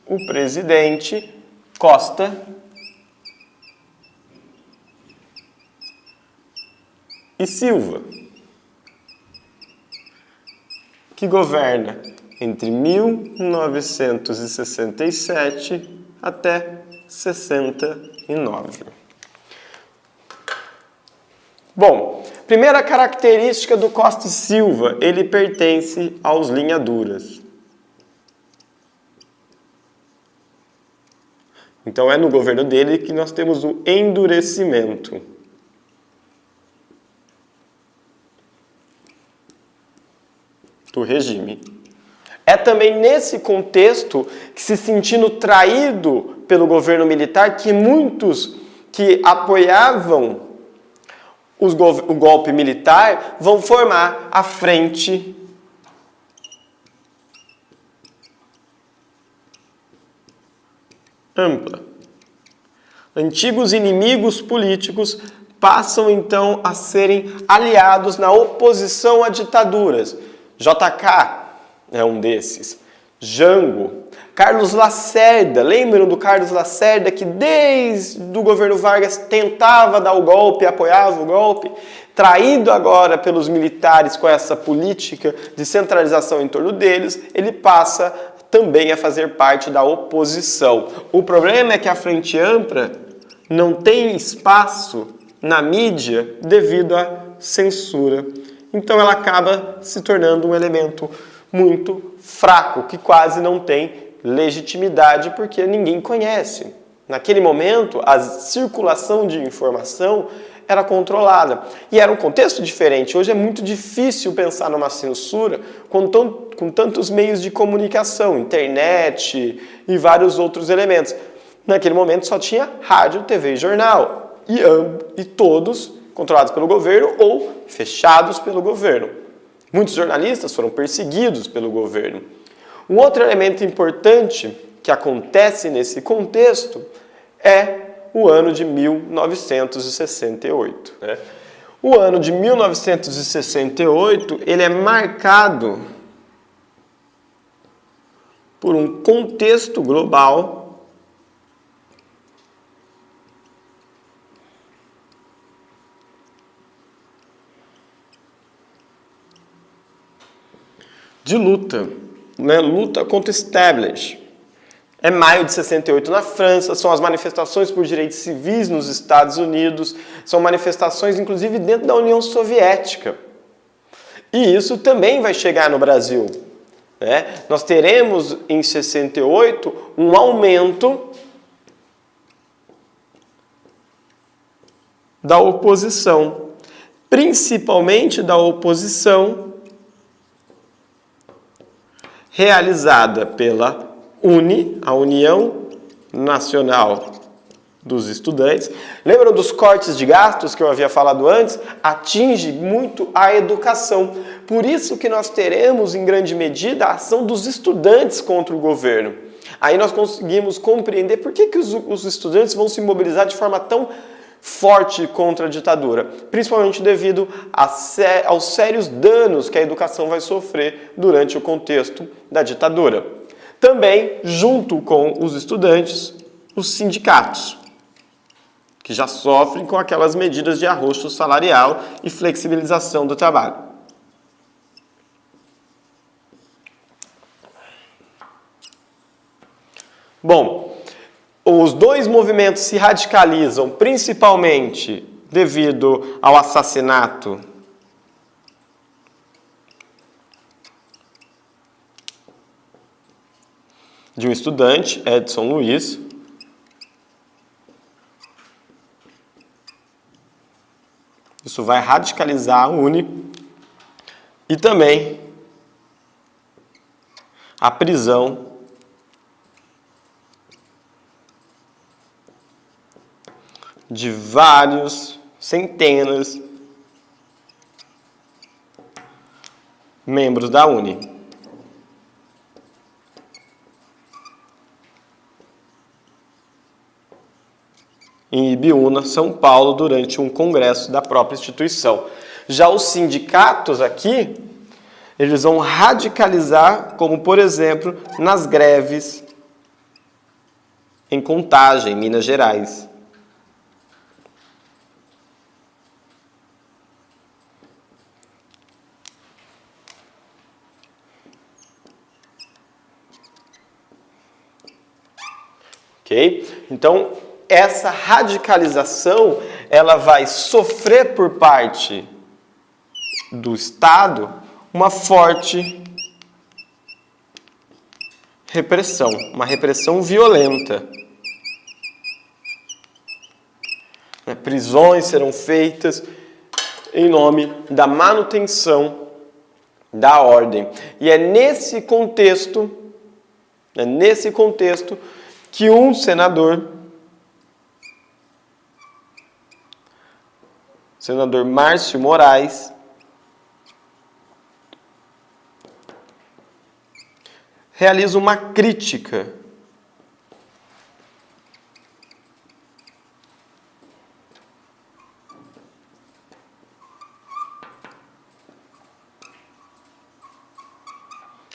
o presidente Costa e Silva, que governa entre 1967 até 69. Bom, primeira característica do Costa e Silva, ele pertence aos linha duras. Então é no governo dele que nós temos o endurecimento do regime. É também nesse contexto que, se sentindo traído pelo governo militar, que muitos que apoiavam o golpe militar vão formar a Frente Ampla. Antigos inimigos políticos passam então a serem aliados na oposição a ditaduras. JK é um desses. Jango. Carlos Lacerda. Lembram do Carlos Lacerda que desde o governo Vargas tentava dar o golpe, apoiava o golpe? Traído agora pelos militares com essa política de centralização em torno deles, ele passa também a fazer parte da oposição. O problema é que a Frente Ampla não tem espaço na mídia devido à censura. Então ela acaba se tornando um elemento muito fraco, que quase não tem legitimidade porque ninguém conhece. Naquele momento, a circulação de informação era controlada. E era um contexto diferente. Hoje é muito difícil pensar numa censura com tantos meios de comunicação, internet e vários outros elementos. Naquele momento só tinha rádio, TV e jornal. E todos controlados pelo governo ou fechados pelo governo. Muitos jornalistas foram perseguidos pelo governo. Um outro elemento importante que acontece nesse contexto é o ano de 1968. O ano de 1968 ele é marcado por um contexto global de luta, luta contra o establishment. É maio de 68 na França, são as manifestações por direitos civis nos Estados Unidos, são manifestações inclusive dentro da União Soviética. E isso também vai chegar no Brasil. Nós teremos em 68 um aumento da oposição, principalmente da oposição realizada pela a União Nacional dos Estudantes. Lembram dos cortes de gastos que eu havia falado antes? Atinge muito a educação. Por isso que nós teremos, em grande medida, a ação dos estudantes contra o governo. Aí nós conseguimos compreender por que os estudantes vão se mobilizar de forma tão forte contra a ditadura, principalmente devido aos sérios danos que a educação vai sofrer durante o contexto da ditadura. Também, junto com os estudantes, os sindicatos, que já sofrem com aquelas medidas de arroxo salarial e flexibilização do trabalho. Bom, os dois movimentos se radicalizam principalmente devido ao assassinato de um estudante, Edson Luiz. Isso vai radicalizar a UNE e também a prisão de vários, centenas membros da UNE. Em Ibiúna, São Paulo, durante um congresso da própria instituição. Já os sindicatos aqui, eles vão radicalizar, como por exemplo, nas greves em Contagem, Minas Gerais. Ok? Então, essa radicalização, ela vai sofrer por parte do Estado uma forte repressão, uma repressão violenta. Prisões serão feitas em nome da manutenção da ordem. E é nesse contexto que um senador Márcio Moraes, realiza uma crítica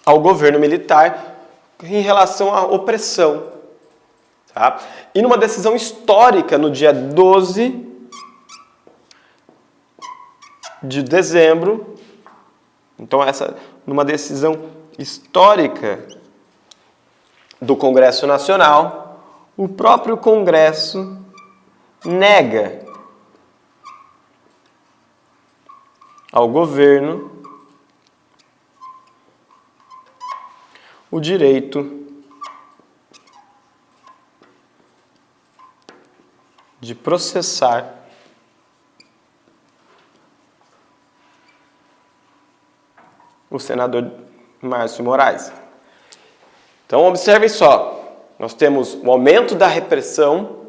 ao governo militar em relação à opressão. Tá? E numa decisão histórica, no dia 12 de dezembro, então numa decisão histórica do Congresso Nacional, o próprio Congresso nega ao governo o direito de processar o senador Márcio Moraes. Então, observem só, nós temos o aumento da repressão,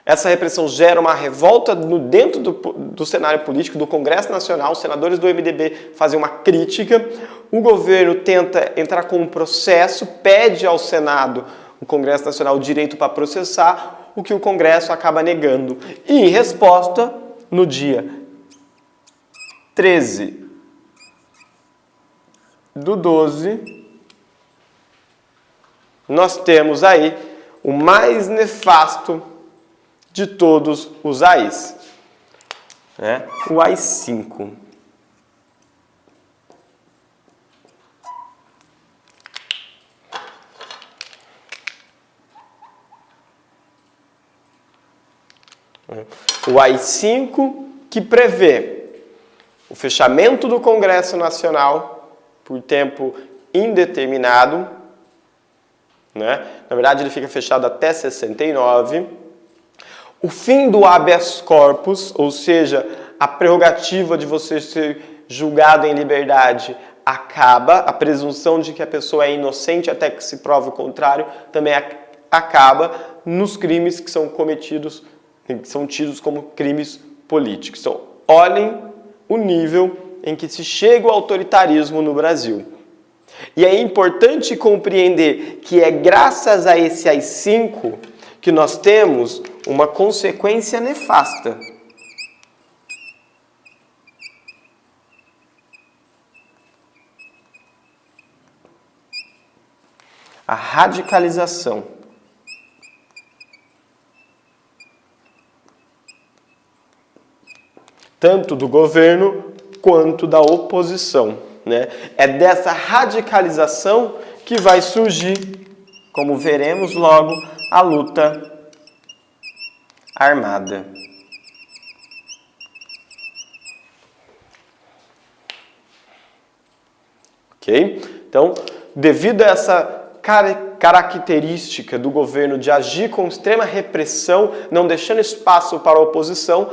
essa repressão gera uma revolta dentro do cenário político do Congresso Nacional, os senadores do MDB fazem uma crítica, o governo tenta entrar com um processo, pede ao Senado, o Congresso Nacional, o direito para processar, o que o Congresso acaba negando. E, em resposta, no dia 13 do 12, nós temos aí o mais nefasto de todos os AIs, né? O AI-5. O AI-5 que prevê o fechamento do Congresso Nacional por tempo indeterminado, né? Na verdade, ele fica fechado até 69. O fim do habeas corpus, ou seja, a prerrogativa de você ser julgado em liberdade acaba, a presunção de que a pessoa é inocente até que se prove o contrário também acaba nos crimes que são cometidos, que são tidos como crimes políticos. Então, olhem o nível em que se chega o autoritarismo no Brasil. E é importante compreender que é graças a esse AI-5 que nós temos uma consequência nefasta. A radicalização. Tanto do governo quanto da oposição, né? É dessa radicalização que vai surgir, como veremos logo, a luta armada. Ok? Então, devido a essa característica do governo de agir com extrema repressão, não deixando espaço para a oposição,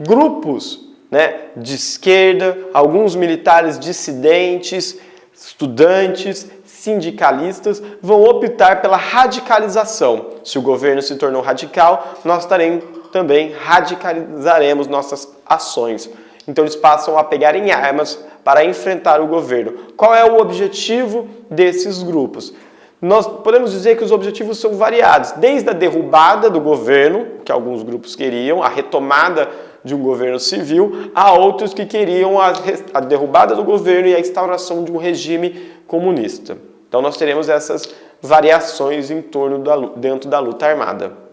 grupos, né, de esquerda, alguns militares dissidentes, estudantes, sindicalistas vão optar pela radicalização. Se o governo se tornou radical, nós também radicalizaremos nossas ações. Então eles passam a pegar em armas para enfrentar o governo. Qual é o objetivo desses grupos? Nós podemos dizer que os objetivos são variados, desde a derrubada do governo, que alguns grupos queriam, a retomada de um governo civil, a outros que queriam a derrubada do governo e a instauração de um regime comunista. Então nós teremos essas variações em torno dentro da luta armada.